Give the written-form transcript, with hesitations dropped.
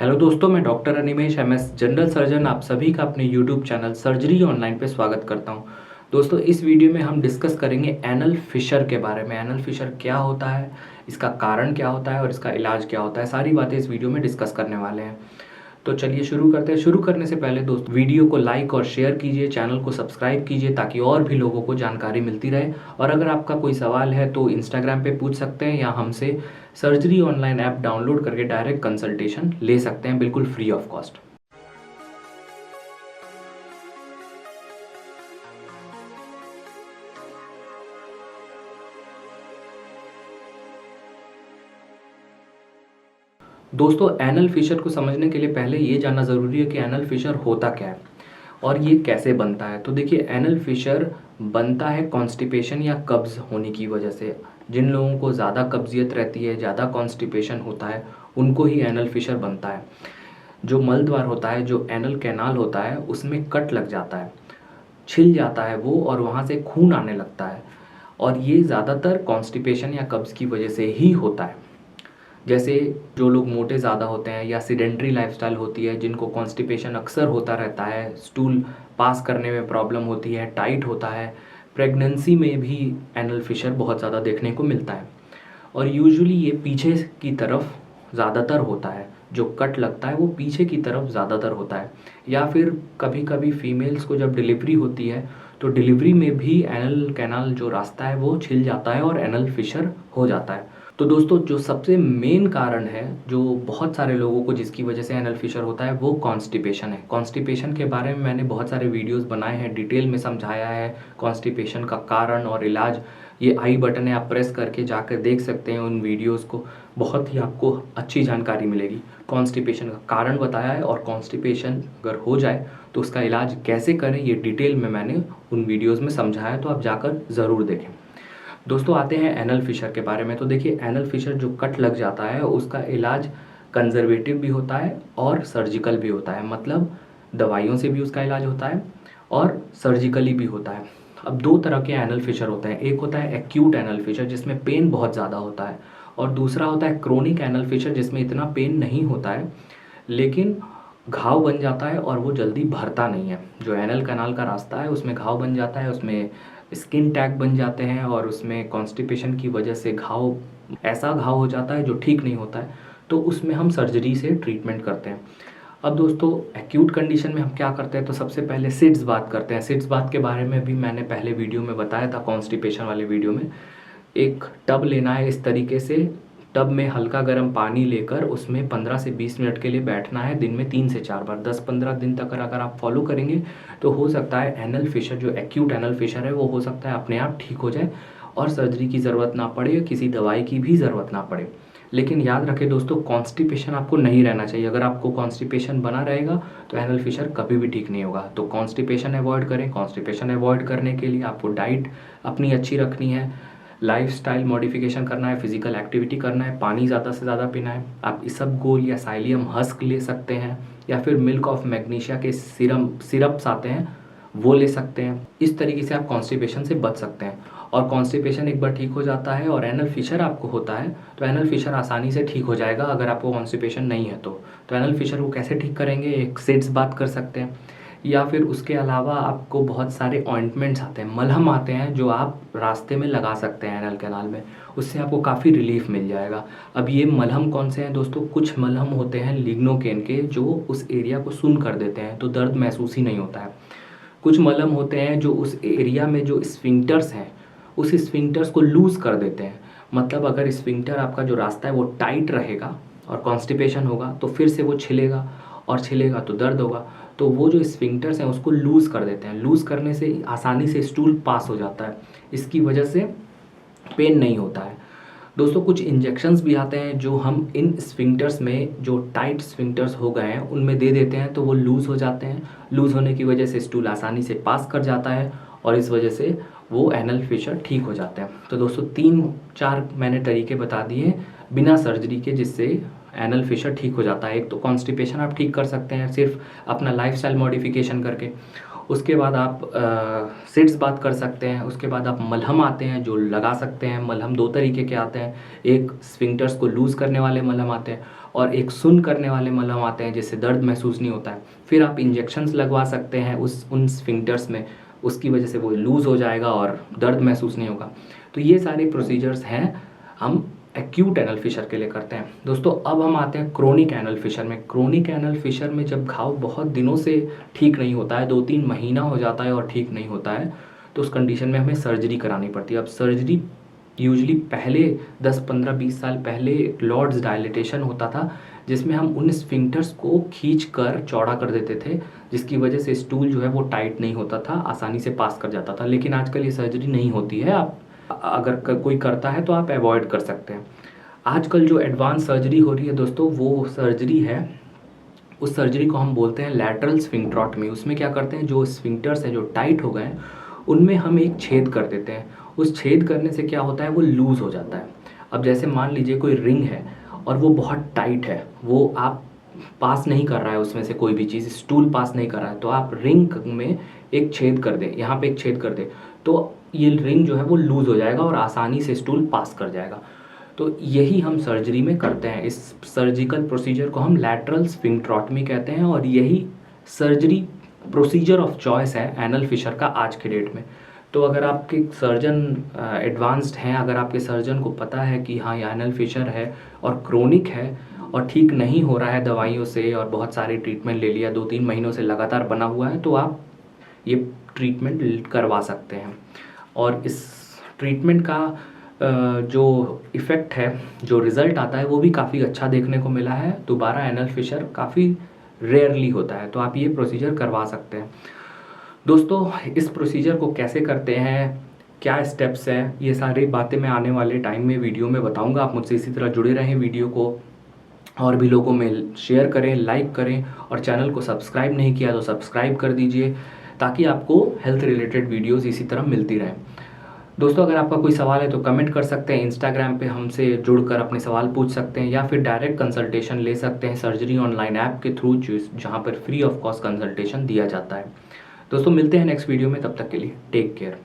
Hello दोस्तों, मैं doctor Animesh MS general surgeon आप सभी का अपने यूट्यूब चैनल सर्जरी ऑनलाइन पे स्वागत करता हूं। दोस्तों, इस वीडियो में हम डिस्कस करेंगे एनल फिशर के बारे में। एनल फिशर क्या होता है, इसका कारण क्या होता है और इसका इलाज क्या होता है, सारी बातें इस वीडियो में डिस्कस करने वाले हैं। तो चलिए शुरू करते हैं। शुरू करने से पहले दोस्तों वीडियो को लाइक और शेयर कीजिए, चैनल को सब्सक्राइब कीजिए ताकि और भी लोगों को जानकारी मिलती रहे। और अगर आपका कोई सवाल है तो इंस्टाग्राम पे पूछ सकते हैं या हमसे सर्जरी ऑनलाइन ऐप डाउनलोड करके डायरेक्ट कंसल्टेशन ले सकते हैं, बिल्कुल फ्री ऑफ कॉस्ट। दोस्तों, एनल फिशर को समझने के लिए पहले ये जानना ज़रूरी है कि एनल फिशर होता क्या है और ये कैसे बनता है। तो देखिए, एनल फिशर बनता है कॉन्स्टिपेशन या कब्ज़ होने की वजह से। जिन लोगों को ज़्यादा कब्जियत रहती है, ज़्यादा कॉन्स्टिपेशन होता है, उनको ही एनल फिशर बनता है। जो मल द्वार होता है, जो एनल कैनाल होता है, उसमें कट लग जाता है, छिल जाता है वो, और वहाँ से खून आने लगता है। और ये ज़्यादातर कॉन्स्टिपेशन या कब्ज़ की वजह से ही होता है। जैसे जो लोग मोटे ज़्यादा होते हैं या सीडेंट्री लाइफस्टाइल होती है, जिनको कॉन्स्टिपेशन अक्सर होता रहता है, स्टूल पास करने में प्रॉब्लम होती है, टाइट होता है, प्रेगनेंसी में भी एनल फिशर बहुत ज़्यादा देखने को मिलता है। और यूजुअली ये पीछे की तरफ ज़्यादातर होता है। जो कट लगता है वो पीछे की तरफ ज़्यादातर होता है। या फिर कभी कभी फीमेल्स को जब डिलीवरी होती है तो डिलीवरी में भी एनल कैनाल जो रास्ता है वो छिल जाता है और एनल फिशर हो जाता है। तो दोस्तों, जो सबसे मेन कारण है जो बहुत सारे लोगों को जिसकी वजह से एनल फिशर होता है वो कॉन्स्टिपेशन है। कॉन्स्टिपेशन के बारे में मैंने बहुत सारे वीडियोस बनाए हैं, डिटेल में समझाया है कॉन्स्टिपेशन का कारण और इलाज। ये आई बटन है, आप प्रेस करके जाकर देख सकते हैं उन वीडियोस को, बहुत ही आपको अच्छी जानकारी मिलेगी। कॉन्स्टिपेशन का कारण बताया है और कॉन्स्टिपेशन अगर हो जाए तो उसका इलाज कैसे करें ये डिटेल में मैंने उन वीडियोस में समझाया है, तो आप जाकर ज़रूर देखें। दोस्तों, आते हैं एनल फिशर के बारे में। तो देखिए, एनल फिशर जो कट लग जाता है उसका इलाज कंजर्वेटिव भी होता है और सर्जिकल भी होता है। मतलब दवाइयों से भी उसका इलाज होता है और सर्जिकली भी होता है। अब दो तरह के एनल फिशर होते हैं। एक होता है एक्यूट एनल फिशर जिसमें पेन बहुत ज़्यादा होता है, और दूसरा होता है क्रोनिक एनल फिशर जिसमें इतना पेन नहीं होता है लेकिन घाव बन जाता है और वो जल्दी भरता नहीं है। जो एनल कैनाल का रास्ता है उसमें घाव बन जाता है, उसमें स्किन टैग बन जाते हैं और उसमें कॉन्स्टिपेशन की वजह से घाव, ऐसा घाव हो जाता है जो ठीक नहीं होता है। तो उसमें हम सर्जरी से ट्रीटमेंट करते हैं। अब दोस्तों, एक्यूट कंडीशन में हम क्या करते हैं, तो सबसे पहले सिड्स बात करते हैं। सिड्स बात के बारे में भी मैंने पहले वीडियो में बताया था, कॉन्स्टिपेशन वाले वीडियो में। एक टब लेना है, इस तरीके से टब में हल्का गर्म पानी लेकर उसमें 15 से 20 मिनट के लिए बैठना है, दिन में 3 से 4 बार। 10-15 दिन तक अगर आप फॉलो करेंगे तो हो सकता है एनल फिशर, जो एक्यूट एनल फिशर है, वो हो सकता है अपने आप ठीक हो जाए और सर्जरी की ज़रूरत ना पड़े, किसी दवाई की भी ज़रूरत ना पड़े। लेकिन याद रखें दोस्तों, कॉन्स्टिपेशन आपको नहीं रहना चाहिए। अगर आपको कॉन्स्टिपेशन बना रहेगा तो एनल फिशर कभी भी ठीक नहीं होगा। तो कॉन्स्टिपेशन अवॉइड करें। कॉन्स्टिपेशन अवॉइड करने के लिए आपको डाइट अपनी अच्छी रखनी है, लाइफस्टाइल मॉडिफिकेशन करना है, फिजिकल एक्टिविटी करना है, पानी ज़्यादा से ज़्यादा पीना है। आप इसबगोल या साइलियम हस्क ले सकते हैं, या फिर मिल्क ऑफ मैग्नीशिया के सिरप्स आते हैं वो ले सकते हैं। इस तरीके से आप कॉन्स्टिपेशन से बच सकते हैं। और कॉन्स्टिपेशन एक बार ठीक हो जाता है और एनल फिशर आपको होता है तो एनल फिशर आसानी से ठीक हो जाएगा अगर आपको कॉन्स्टिपेशन नहीं है तो एनल फिशर को कैसे ठीक करेंगे, एक सिड्स बात कर सकते हैं। या फिर उसके अलावा आपको बहुत सारे ऑइंटमेंट्स आते हैं, मलहम आते हैं जो आप रास्ते में लगा सकते हैं एनल कैनाल में, उससे आपको काफ़ी रिलीफ मिल जाएगा। अब ये मलहम कौन से हैं दोस्तों, कुछ मलहम होते हैं लिग्नोकेन के जो उस एरिया को सुन्न कर देते हैं तो दर्द महसूस ही नहीं होता है। कुछ मलहम होते हैं जो उस एरिया में जो स्फिंक्टर्स हैं उस स्फिंक्टर्स को लूज़ कर देते हैं। मतलब अगर स्फिंक्टर आपका जो रास्ता है वो टाइट रहेगा और कॉन्स्टिपेशन होगा तो फिर से वो छिलेगा, और छिलेगा तो दर्द होगा। तो वो जो स्फिंक्टर्स हैं उसको लूज़ कर देते हैं। लूज़ करने से आसानी से स्टूल पास हो जाता है, इसकी वजह से पेन नहीं होता है। दोस्तों, कुछ इंजेक्शंस भी आते हैं जो हम इन स्फिंक्टर्स में, जो टाइट स्फिंक्टर्स हो गए हैं उनमें दे देते हैं तो वो लूज़ हो जाते हैं। लूज़ होने की वजह से स्टूल आसानी से पास कर जाता है और इस वजह से वो एनल फिशर ठीक हो जाते हैं। तो दोस्तों, 3-4 मैंने तरीके बता दिए बिना सर्जरी के जिससे एनल फिशर ठीक हो जाता है। एक तो कॉन्स्टिपेशन आप ठीक कर सकते हैं सिर्फ अपना लाइफस्टाइल मॉडिफिकेशन करके। उसके बाद आप सिड्स बात कर सकते हैं। उसके बाद आप मलहम आते हैं जो लगा सकते हैं। मलहम दो तरीके के आते हैं, एक स्फिंक्टर्स को लूज़ करने वाले मलहम आते हैं और एक सुन करने वाले मलहम आते हैं जिससे दर्द महसूस नहीं होता है। फिर आप इंजेक्शंस लगवा सकते हैं उन स्फिंक्टर्स में, उसकी वजह से वो लूज़ हो जाएगा और दर्द महसूस नहीं होगा। तो ये सारे प्रोसीजर्स हैं हम एक्यूट एनल फिशर के लिए करते हैं। दोस्तों अब हम आते हैं क्रोनिक एनल फिशर में। क्रोनिक एनल फिशर में जब घाव बहुत दिनों से ठीक नहीं होता है, 2-3 महीना हो जाता है और ठीक नहीं होता है, तो उस कंडीशन में हमें सर्जरी करानी पड़ती है। अब सर्जरी यूजली पहले 10-15-20 साल पहले लॉर्ड्स डायलिटेशन होता था, जिसमें हम उन स्फिंक्टर्स को खींच कर चौड़ा कर देते थे, जिसकी वजह से स्टूल जो है वो टाइट नहीं होता था, आसानी से पास कर जाता था। लेकिन आजकल ये सर्जरी नहीं होती है, आप अगर कोई करता है तो आप अवॉइड कर सकते हैं। आजकल जो एडवांस सर्जरी हो रही है दोस्तों, वो सर्जरी है, उस सर्जरी को हम बोलते हैं लैटरल स्फिंक्ट्रोटमी। उसमें क्या करते हैं, जो स्फिंक्टर्स हैं जो टाइट हो गए हैं उनमें हम एक छेद कर देते हैं। उस छेद करने से क्या होता है, वो लूज़ हो जाता है। अब जैसे मान लीजिए कोई रिंग है और वो बहुत टाइट है, वो आप पास नहीं कर रहा है, उसमें से कोई भी चीज़ स्टूल पास नहीं कर रहा है, तो आप रिंग में एक छेद कर दें, यहाँ पे एक छेद कर दें, तो ये रिंग जो है वो लूज़ हो जाएगा और आसानी से स्टूल पास कर जाएगा। तो यही हम सर्जरी में करते हैं। इस सर्जिकल प्रोसीजर को हम लैटरल स्फिंक्ट्रोटमी कहते हैं और यही सर्जरी प्रोसीजर ऑफ चॉइस है एनल फिशर का आज के डेट में। तो अगर आपके सर्जन एडवांस्ड हैं, अगर आपके सर्जन को पता है कि हाँ ये एनल फिशर है और क्रोनिक है और ठीक नहीं हो रहा है दवाइयों से और बहुत सारे ट्रीटमेंट ले लिया, 2-3 महीनों से लगातार बना हुआ है, तो आप ये ट्रीटमेंट करवा सकते हैं। और इस ट्रीटमेंट का जो इफ़ेक्ट है, जो रिज़ल्ट आता है, वो भी काफ़ी अच्छा देखने को मिला है। दोबारा एनल फिशर काफ़ी रेयरली होता है, तो आप ये प्रोसीजर करवा सकते हैं। दोस्तों इस प्रोसीजर को कैसे करते हैं, क्या स्टेप्स हैं, ये सारी बातें मैं आने वाले टाइम में वीडियो में बताऊंगा। आप मुझसे इसी तरह जुड़े रहें, वीडियो को और भी लोगों में शेयर करें, लाइक करें, और चैनल को सब्सक्राइब नहीं किया तो सब्सक्राइब कर दीजिए, ताकि आपको हेल्थ रिलेटेड वीडियोस इसी तरह मिलती रहें। दोस्तों अगर आपका कोई सवाल है तो कमेंट कर सकते हैं, इंस्टाग्राम पे हमसे जुड़कर अपने सवाल पूछ सकते हैं, या फिर डायरेक्ट कंसल्टेशन ले सकते हैं सर्जरी ऑनलाइन ऐप के थ्रू, जहाँ पर फ्री ऑफ कॉस्ट कंसल्टेशन दिया जाता है। दोस्तों मिलते हैं नेक्स्ट वीडियो में, तब तक के लिए टेक केयर।